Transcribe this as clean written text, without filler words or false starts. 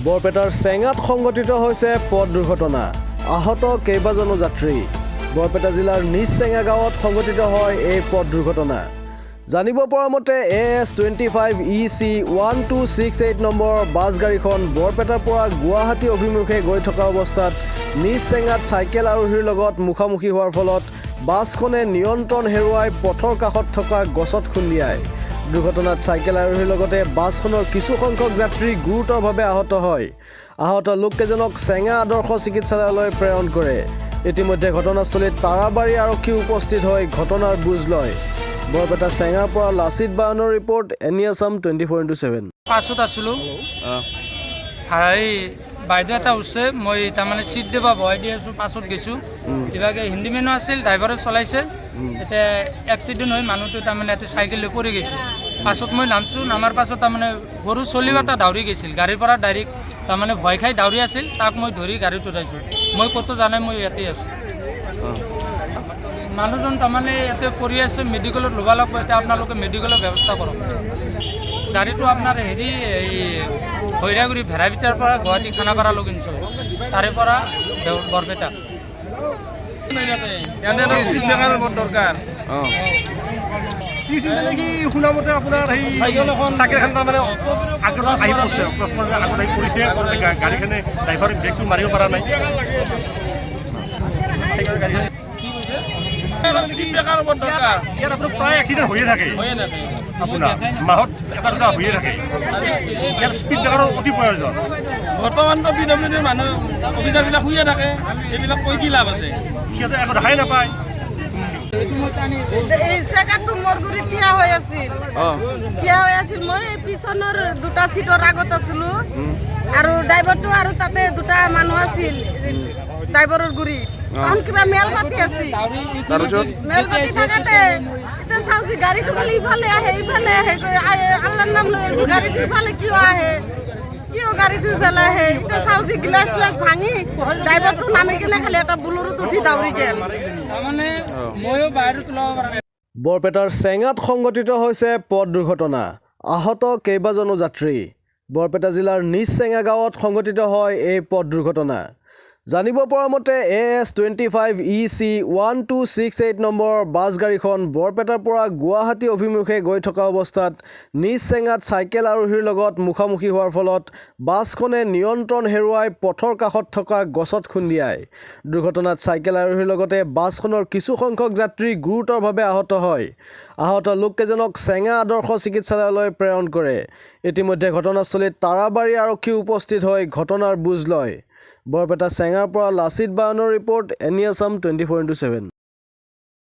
বৰপেটাৰ চেঙাত সংঘটিত হৈছে পথ দুৰ্ঘটনা আহত কেইবাজনো যাত্ৰী বৰপেটা জিলাৰ নিজ চেঙা গাঁৱত সংঘটিত হয় এই পথ দুৰ্ঘটনা জানিব পৰা মতে AS25 EC 1268 নম্বৰ বাছ গাড়ীখন বৰপেটাৰ পৰা গুৱাহাটী অভিমুখে গৈ থকা অৱস্থাত নিজ চেঙাত চাইকেল আৰোহীৰ লগত মুখামুখি হোৱাৰ ফলত বাছখনে নিয়ন্ত্ৰণ হেৰুৱাই পথৰ কাষত থকা গছত খুন্দিয়ায় দুৰ্ঘটনাত চাইকেল আৰোহীৰ লগতে বাছখনৰ কিছু সংখ্যক যাত্ৰী গুৰুতৰভাৱে আহত হয় আহত লোককেইজনক চেঙা আদৰ্শ চিকিৎসালয়লৈ প্ৰেৰণ কৰে ইতিমধ্যে ঘটনাস্থলীত তাৰাবাৰী আৰক্ষী উপস্থিত হৈ ঘটনাৰ বুজ লয় বৰপেটা চেঙাৰ পৰা লাচিত বাহনৰ ৰিপৰ্ট এনি আছাম 24/7 পাছত আছিলোঁ হাই বাইদেউ এটা উঠছে মই তাৰমানে চিট দিব বহাই দি আছোঁ পাছত গৈছোঁ ইভাগে হিন্দী মেনো আছিল ড্ৰাইভাৰে চলাইছে এতিয়া এক্সিডেণ্ট হৈ মানুহটো তাৰমানে ইয়াতে চাইকেল লৈ পৰি গৈছিল পাছত মই নামছোঁ নামাৰ পাছত তাৰমানে সৰু চলিও এটা দাউৰি গৈছিল গাড়ীৰ পৰা ডাইৰেক্ট তাৰমানে ভয় খাই দাউৰি আছিল তাক মই ধৰি গাড়ীত উঠাইছোঁ মই ক'তো জানাই মই ইয়াতে আছোঁ মানুহজন তাৰমানে ইয়াতে পৰি আছে মেডিকেলত ল'ব লাগিব এতিয়া আপোনালোকে মেডিকেলৰ ব্যৱস্থা কৰক গাড়ীটো আপোনাৰ হেৰি এই হৈৰাগুৰি ভেৰাবিটাৰ পৰা গুৱাহাটী খানাপাৰা লৈ নিছোঁ তাৰে পৰা বৰপেটা দৰকাৰ শুনামতে আপোনাৰ সেই চাইকেলখন তাৰমানে আগত আহি পৰিছে প্ৰশ্ন আগত আহি পৰিছে গাড়ীখনে ড্ৰাইভাৰে ব্ৰেকটো মাৰিব পৰা নাই ইয়াত আপোনাৰ প্ৰায় এক্সিডেণ্ট হৈয়ে থাকে আপোনাৰ মাহত এটা দুটা হৈয়ে থাকে ইয়াত স্পীড ব্ৰেকাৰৰ অতি প্ৰয়োজন বৰ্তমানতো PWDৰ মানুহ অফিচাৰবিলাক শুয়ে থাকে এইবিলাক কৈ কি লাভ আছে সিহঁতে একো দেখাই নাপায় এই জায়গাটো মোৰ গুৰিত থিয়া হৈ আছিল মই পিছনৰ দুটা সিটৰ আগত আছিলোঁ আৰু ড্ৰাইভাৰটো আৰু তাতে দুটা মানুহ আছিল ড্ৰাইভাৰৰ গুৰিত তখন কিবা মেল পাতি আছিল মেল পাতি থাকতে এতিয়া চাওঁছি গাড়ীটো খালি ইফালে আহে আল্লাহৰ নাম লৈ আছোঁ গাড়ীটো ইফালে কিয় আহে কিয় গাড়ীটো ইফালে আহে এতিয়া চাওঁছি গ্লাছ গ্লাছ ভাঙি ড্ৰাইভাৰটো নামি কিনে খালি এটা বুলৰত উঠি দাউৰি গেল বৰপেটাৰ চেঙাত সংঘটিত হৈছে পথ দুৰ্ঘটনা আহত কেইবাজনো যাত্ৰী বৰপেটা জিলাৰ নিজ চেঙা গাঁৱত সংঘটিত হয় এই পথ দুৰ্ঘটনা জানিব পৰা মতে AS25 EC 1268 নম্বৰ বাছ গাড়ীখন বৰপেটাৰ পৰা গুৱাহাটী অভিমুখে গৈ থকা অৱস্থাত নিজ চেঙাত চাইকেল আৰোহীৰ লগত মুখামুখি হোৱাৰ ফলত বাছখনে নিয়ন্ত্ৰণ হেৰুৱাই পথৰ কাষত থকা গছত খুন্দিয়ায় দুৰ্ঘটনাত চাইকেল আৰোহীৰ লগতে বাছখনৰ কিছু সংখ্যক যাত্ৰী গুৰুতৰভাৱে আহত হয় আহত লোককেইজনক চেঙা আদৰ্শ চিকিৎসালয়লৈ প্ৰেৰণ কৰে ইতিমধ্যে ঘটনাস্থলীত তাৰাবাৰী আৰক্ষী উপস্থিত হৈ ঘটনাৰ বুজ লয় বৰপেটা চেঙাৰ পৰা লাচিত বাহনৰ ৰিপৰ্ট এনি আছাম 24/7